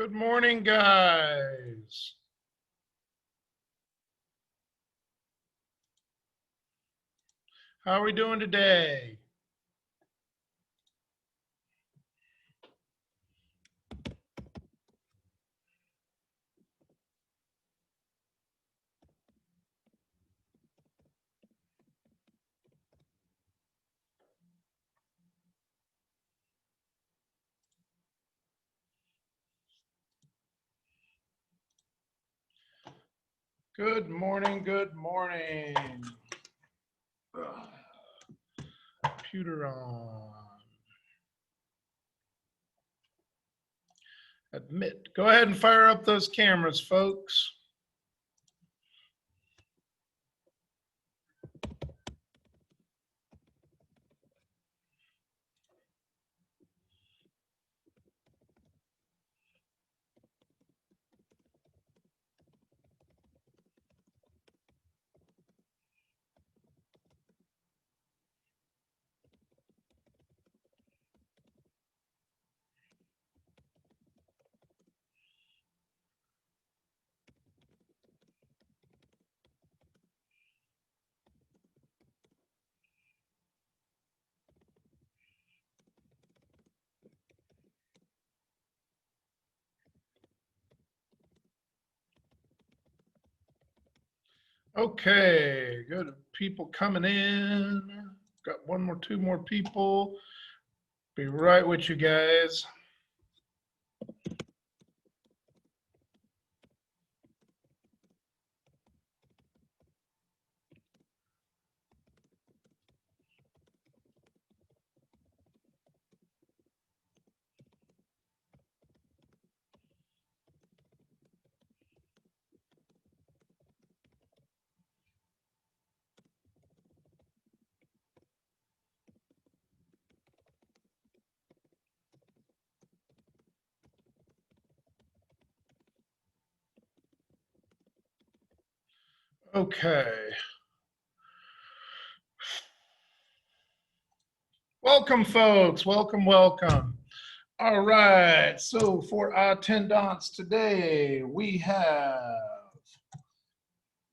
Good morning, guys. How are we doing today? Good morning, good morning. Computer on. Admit. Go ahead and fire up those cameras, folks. Okay, good. People coming in. Got two more people. Be right with you guys. Okay. Welcome, folks. Welcome, welcome. All right. So for our attendance today, we have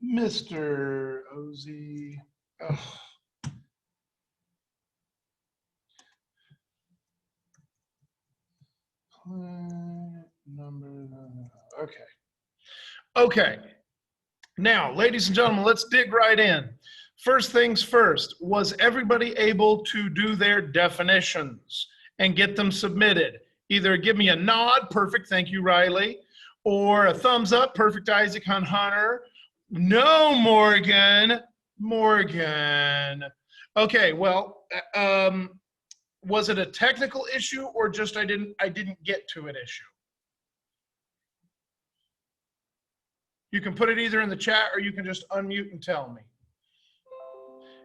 Mr. Ozzy. Okay. Okay. Now, ladies and gentlemen, let's dig right in. First things first, was everybody able to do their definitions and get them submitted? Either give me a nod, perfect, thank you, Riley, or a thumbs up, perfect, Isaac Hunter. No, Morgan. Okay, well, was it a technical issue or just I didn't get to an issue? You can put it either in the chat or you can just unmute and tell me.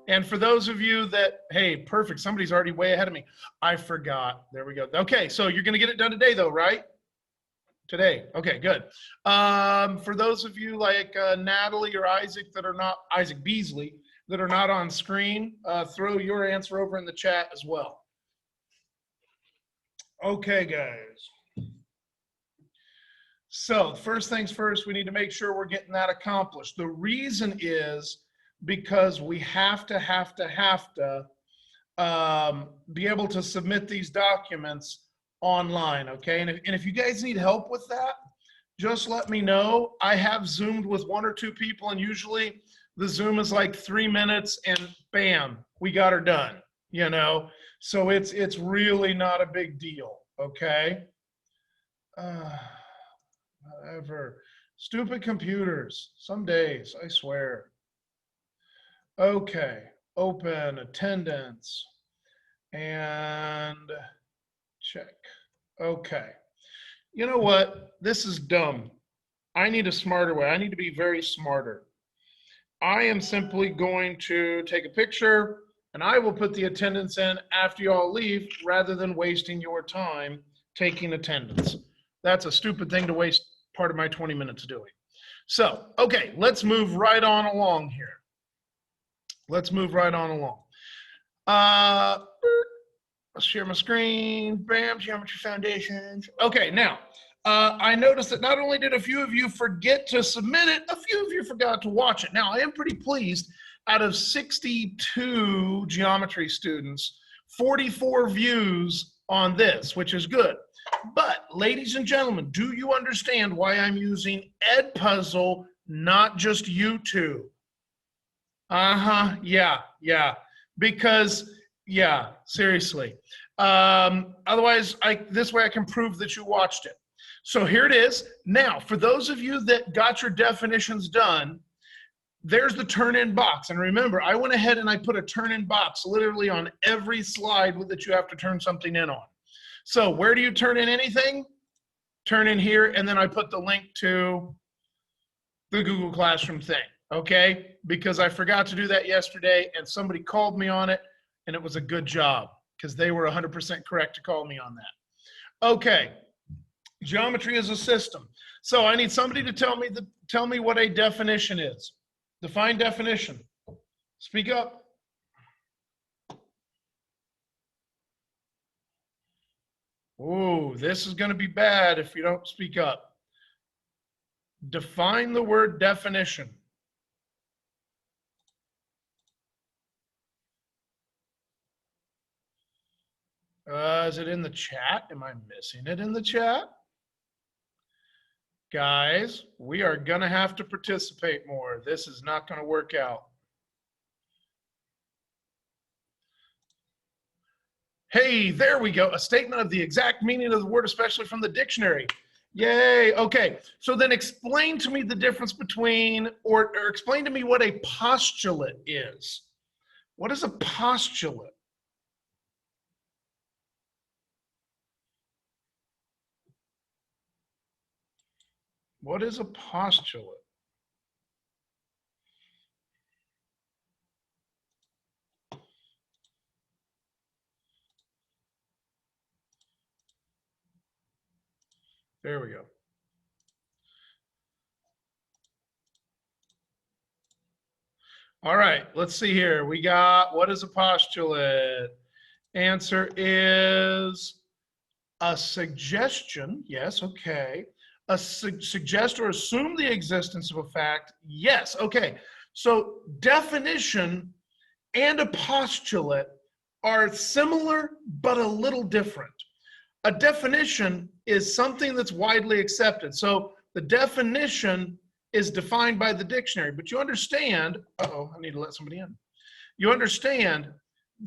And for those of you that, hey, perfect, somebody's already way ahead of me. I forgot. There we go. Okay, so you're going to get it done today, though, right? Today. Okay, good. For those of you like Natalie or Isaac that are not, Isaac Beasley, that are not on screen, throw your answer over in the chat as well. Okay, guys. So be to make sure we're getting that accomplished. The reason is because we have to be able to submit these documents online, okay? And if you guys need help with that, just let me know. I have Zoomed with one or two people, and usually the Zoom is like 3 minutes, and bam, we got her done, you know? So it's really not a big deal, okay? Whatever. Stupid computers. Some days, I swear. Okay. Open attendance and check. Okay. You know what? This is dumb. I need a smarter way. I need to be very smarter. I am simply going to take a picture and I will put the attendance in after you all leave rather than wasting your time taking attendance. That's a stupid thing to waste part of my 20 minutes doing. So, okay, let's move right on along here. Let's move right on along. Let's share my screen. Bam, Geometry Foundations. Okay, now, I noticed that not only did a few of you forget to submit it, a few of you forgot to watch it. Now, I am pretty pleased. Out of 62 geometry students, 44 views on this, which is good. But, ladies and gentlemen, do you understand why I'm using Edpuzzle, not just YouTube? Yeah. Because, yeah, seriously. Otherwise, this way I can prove that you watched it. So here it is. Now, for those of you that got your definitions done, there's the turn-in box. And remember, I went ahead and I put a turn-in box literally on every slide that you have to turn something in on. So where do you turn in anything? Turn in here, and then I put the link to the Google Classroom thing, okay? Because I forgot to do that yesterday, and somebody called me on it, and it was a good job, because they were 100% correct to call me on that. Okay, geometry is a system. So I need somebody to tell me what a definition is. Define definition. Speak up. Oh, this is going to be bad if you don't speak up. Define the word definition. Is it in the chat? Am I missing it in the chat? Guys, we are going to have to participate more. This is not going to work out. Hey, there we go. A statement of the exact meaning of the word, especially from the dictionary. Yay. Okay. So then explain to me the difference between, or explain to me what a postulate is. What is a postulate? What is a postulate? There we go. All right, let's see here. We got, what is a postulate? Answer is a suggestion. Yes, okay. Suggest or assume the existence of a fact. Yes, okay. So definition and a postulate are similar but a little different. A definition is something that's widely accepted. So the definition is defined by the dictionary, but you understand, I need to let somebody in. You understand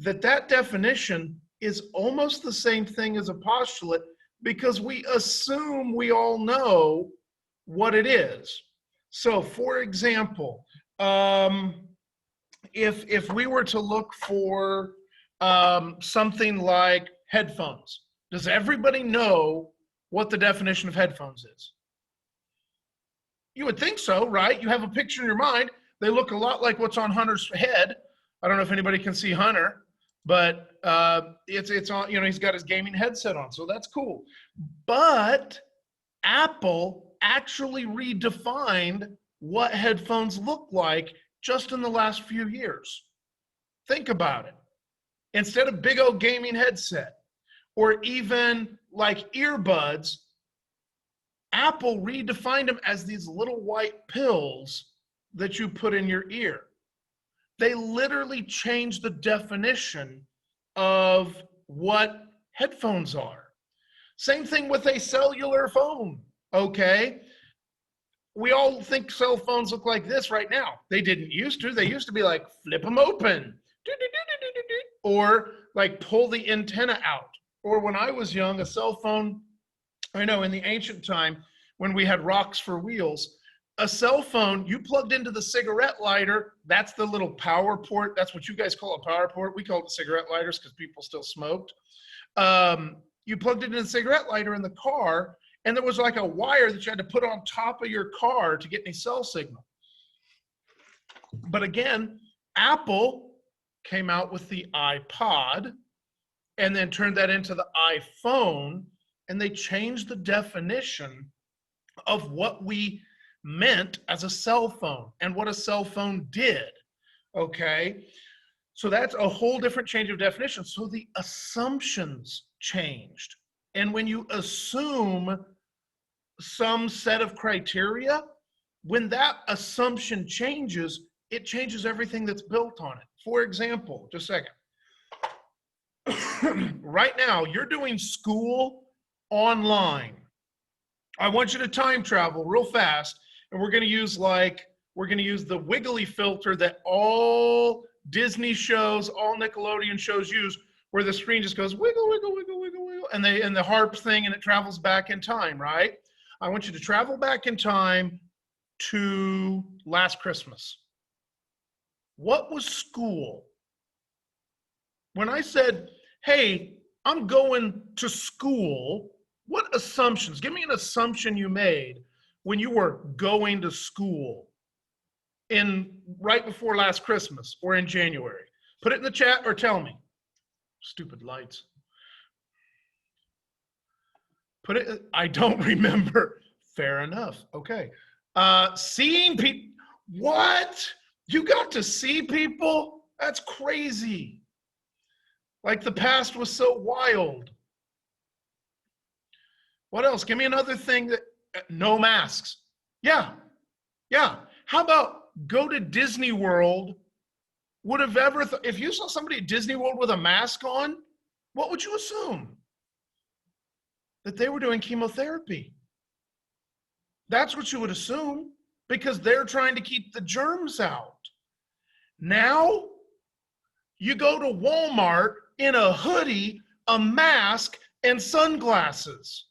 that that definition is almost the same thing as a postulate because we assume we all know what it is. So for example, if we were to look for something like headphones, does everybody know what the definition of headphones is? You would think so, right? You have a picture in your mind. They look a lot like what's on Hunter's head. I don't know if anybody can see Hunter, but it's on, you know, he's got his gaming headset on, so that's cool. But Apple actually redefined what headphones look like just in the last few years. Think about it. Instead of big old gaming headset or even like earbuds, Apple redefined them as these little white pills that you put in your ear. They literally changed the definition of what headphones are. Same thing with a cellular phone, okay? We all think cell phones look like this right now. They didn't used to. They used to be like, flip them open, or like pull the antenna out. Or when I was young, a cell phone, I know in the ancient time when we had rocks for wheels, a cell phone, you plugged into the cigarette lighter, that's the little power port. That's what you guys call a power port. We call it cigarette lighters because people still smoked. You plugged it in the cigarette lighter in the car, and there was like a wire that you had to put on top of your car to get any cell signal. But again, Apple came out with the iPod and then turned that into the iPhone, and they changed the definition of what we meant as a cell phone and what a cell phone did, okay? So that's a whole different change of definition. So the assumptions changed. And when you assume some set of criteria, when that assumption changes, it changes everything that's built on it. For example, just a second. Right now, you're doing school online. I want you to time travel real fast, and we're going to use the wiggly filter that all Disney shows, all Nickelodeon shows use, where the screen just goes wiggle, wiggle, wiggle, wiggle, wiggle, and the harp thing, and it travels back in time, right? I want you to travel back in time to last Christmas. What was school? When I said, hey, I'm going to school, what assumptions? Give me an assumption you made when you were going to school right before last Christmas or in January. Put it in the chat or tell me. Stupid lights. I don't remember. Fair enough. Okay. Seeing people. What? You got to see people? That's crazy. Like the past was so wild. What else? Give me another thing that no masks. Yeah. How about go to Disney World? Would have ever if you saw somebody at Disney World with a mask on, what would you assume? That they were doing chemotherapy. That's what you would assume, because they're trying to keep the germs out. Now, you go to Walmart in a hoodie, a mask, and sunglasses.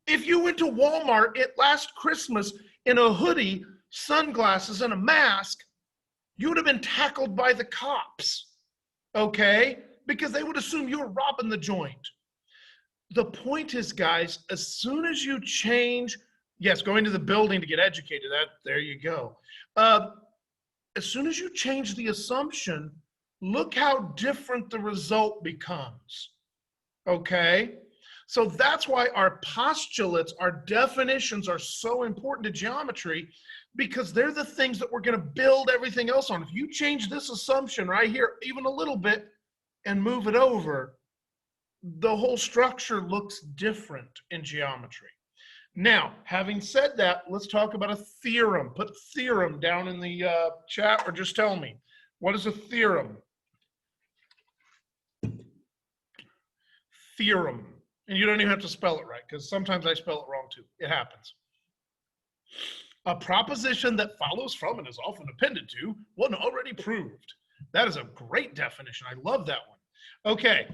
If you went to Walmart at last Christmas in a hoodie, sunglasses, and a mask, you would have been tackled by the cops, okay? Because they would assume you were robbing the joint. The point is, guys, as soon as you change, yes, going to the building to get educated, there you go. As soon as you change the assumption, look how different the result becomes, okay? So that's why our postulates, our definitions are so important to geometry, because they're the things that we're going to build everything else on. If you change this assumption right here, even a little bit, and move it over, the whole structure looks different in geometry. Now, having said that, let's talk about a theorem. Put theorem down in the chat, or just tell me, what is a theorem? Theorem. And you don't even have to spell it right, because sometimes I spell it wrong too. It happens. A proposition that follows from and is often appended to one already proved. That is a great definition. I love that one. Okay,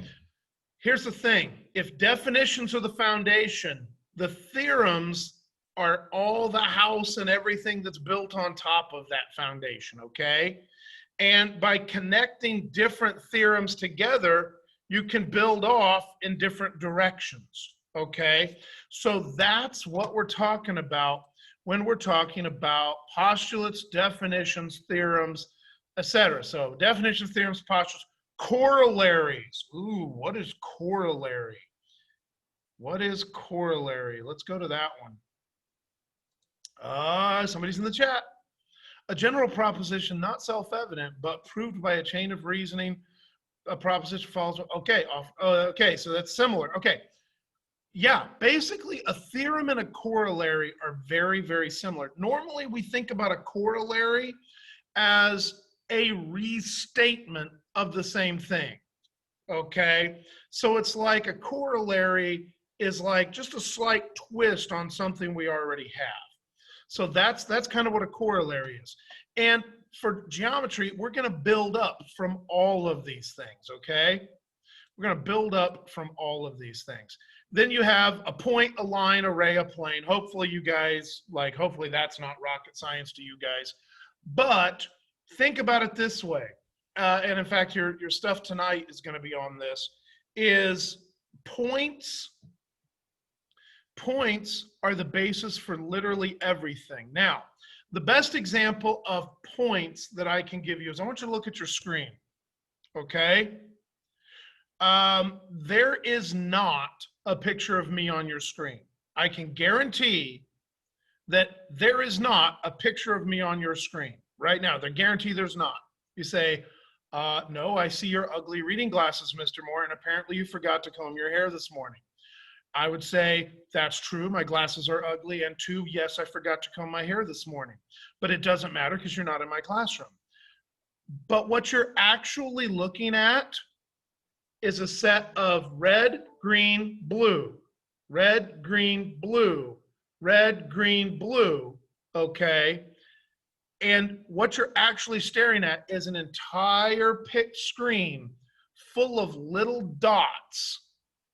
here's the thing. If definitions are the foundation, the theorems are all the house and everything that's built on top of that foundation, okay? And by connecting different theorems together, you can build off in different directions, okay? So that's what we're talking about when we're talking about postulates, definitions, theorems, etc. So definitions, theorems, postulates, corollaries. Ooh, what is corollary? What is corollary? Let's go to that one. Somebody's in the chat. A general proposition, not self-evident, but proved by a chain of reasoning. A proposition follows. Okay, okay, so that's similar. Okay, yeah, basically a theorem and a corollary are very, very similar. Normally we think about a corollary as a restatement of the same thing, okay? So it's like a corollary is like just a slight twist on something we already have. So that's kind of what a corollary is. And for geometry, we're going to build up from all of these things, okay? We're going to build up from all of these things. Then you have a point, a line, a ray, a plane. Hopefully you guys, hopefully that's not rocket science to you guys. But think about it this way. And in fact, your stuff tonight is going to be on this, is points. Points are the basis for literally everything. Now, the best example of points that I can give you is I want you to look at your screen, okay? There is not a picture of me on your screen. I can guarantee that there is not a picture of me on your screen right now. I guarantee there's not. You say, no, I see your ugly reading glasses, Mr. Moore, and apparently you forgot to comb your hair this morning. I would say that's true. My glasses are ugly. And two, yes, I forgot to comb my hair this morning. But it doesn't matter because you're not in my classroom. But what you're actually looking at is a set of red, green, blue, red, green, blue, red, green, blue. Okay. And what you're actually staring at is an entire screen full of little dots.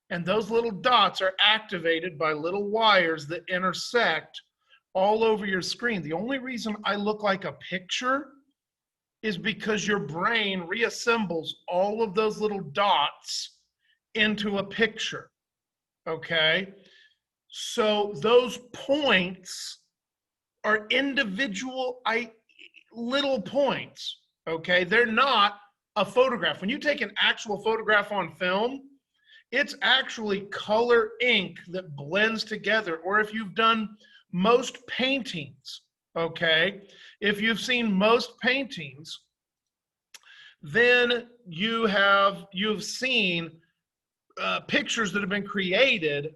And those little dots are activated by little wires that intersect all over your screen. The only reason I look like a picture is because your brain reassembles all of those little dots into a picture. Okay? So those points are individual little points. Okay? They're not a photograph. When you take an actual photograph on film, it's actually color ink that blends together. Or if you've done most paintings, okay, if you've seen most paintings, then you've seen pictures that have been created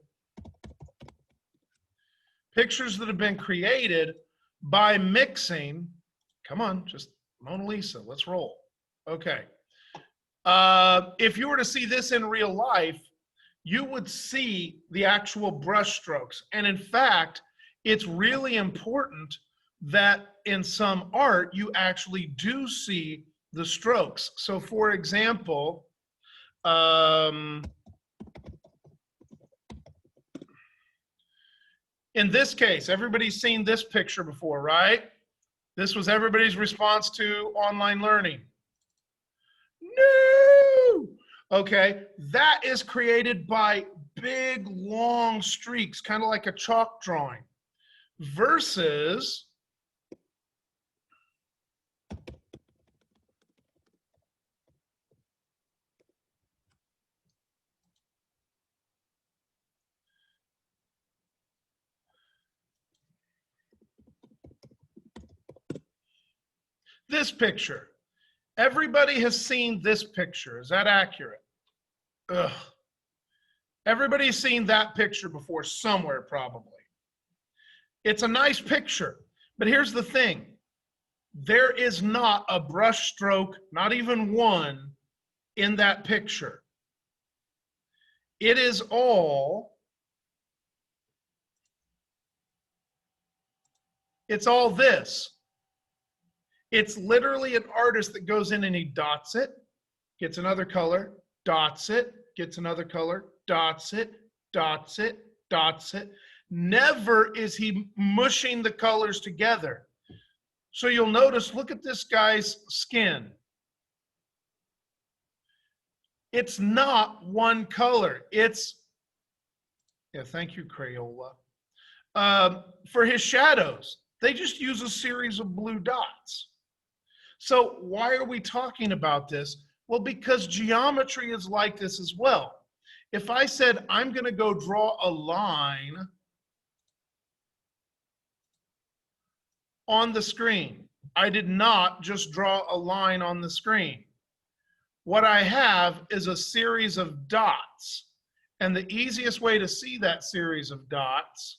by mixing. Come on, just Mona Lisa, let's roll. Okay. If you were to see this in real life, you would see the actual brush strokes. And in fact, it's really important that in some art, you actually do see the strokes. So for example, in this case, everybody's seen this picture before, right? This was everybody's response to online learning. No! Okay, that is created by big, long streaks, kind of like a chalk drawing, versus this picture. Everybody has seen this picture. Is that accurate? Ugh. Everybody's seen that picture before somewhere, probably. It's a nice picture, but here's the thing. There is not a brush stroke, not even one, in that picture. It is all, it's all this. It's literally an artist that goes in and he dots it, gets another color, dots it, gets another color, dots it, dots it, dots it. Never is he mushing the colors together. So you'll notice, look at this guy's skin. It's not one color. It's, yeah, thank you, Crayola. For his shadows, they just use a series of blue dots. So why are we talking about this? Well, because geometry is like this as well. If I said, I'm going to go draw a line on the screen, I did not just draw a line on the screen. What I have is a series of dots. And the easiest way to see that series of dots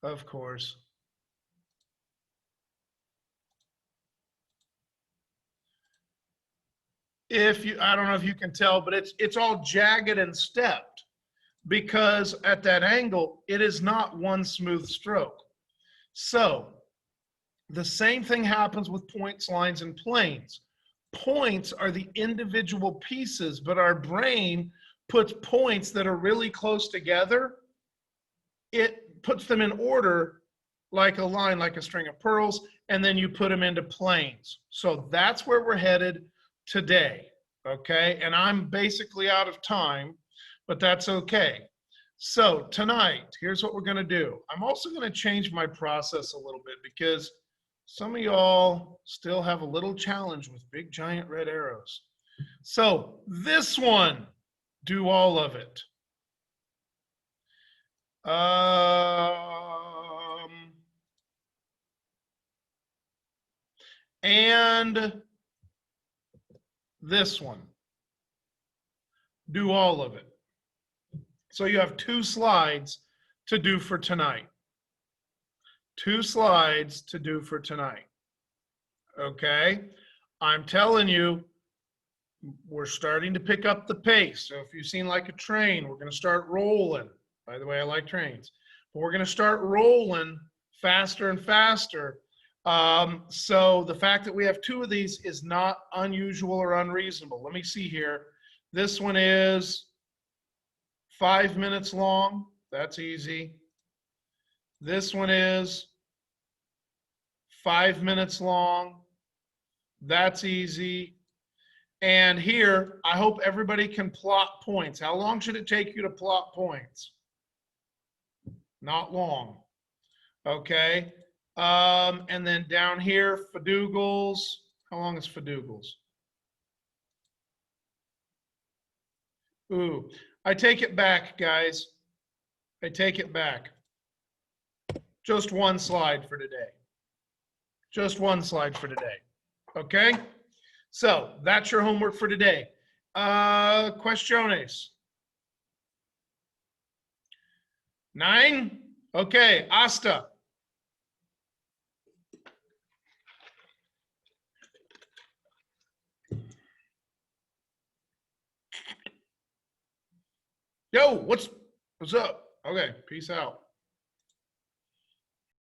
of course, I don't know if you can tell, but it's all jagged and stepped because at that angle, it is not one smooth stroke. So the same thing happens with points, lines, and planes. Points are the individual pieces, but our brain puts points that are really close together. It puts them in order like a line, like a string of pearls, and then you put them into planes. So that's where we're headed today, okay? And I'm basically out of time, but that's okay. So tonight, here's what we're gonna do. I'm also gonna change my process a little bit because some of y'all still have a little challenge with big giant red arrows. So this one, do all of it. And this one. Do all of it. So you have 2 slides to do for tonight. 2 slides to do for tonight. Okay? I'm telling you, we're starting to pick up the pace. So if you've seen like a train, we're going to start rolling. By the way, I like trains. But we're going to start rolling faster and faster. So the fact that we have 2 of these is not unusual or unreasonable. Let me see here. This one is 5 minutes long. That's easy. This one is 5 minutes long. That's easy. And here, I hope everybody can plot points. How long should it take you to plot points? Not long. Okay. And then down here, Fadoogles. How long is Fadoogles? Ooh, I take it back, guys. I take it back. Just 1 slide for today. Just 1 slide for today. Okay? So that's your homework for today. Questiones? 9? Okay, Asta. Yo, what's up? Okay, peace out.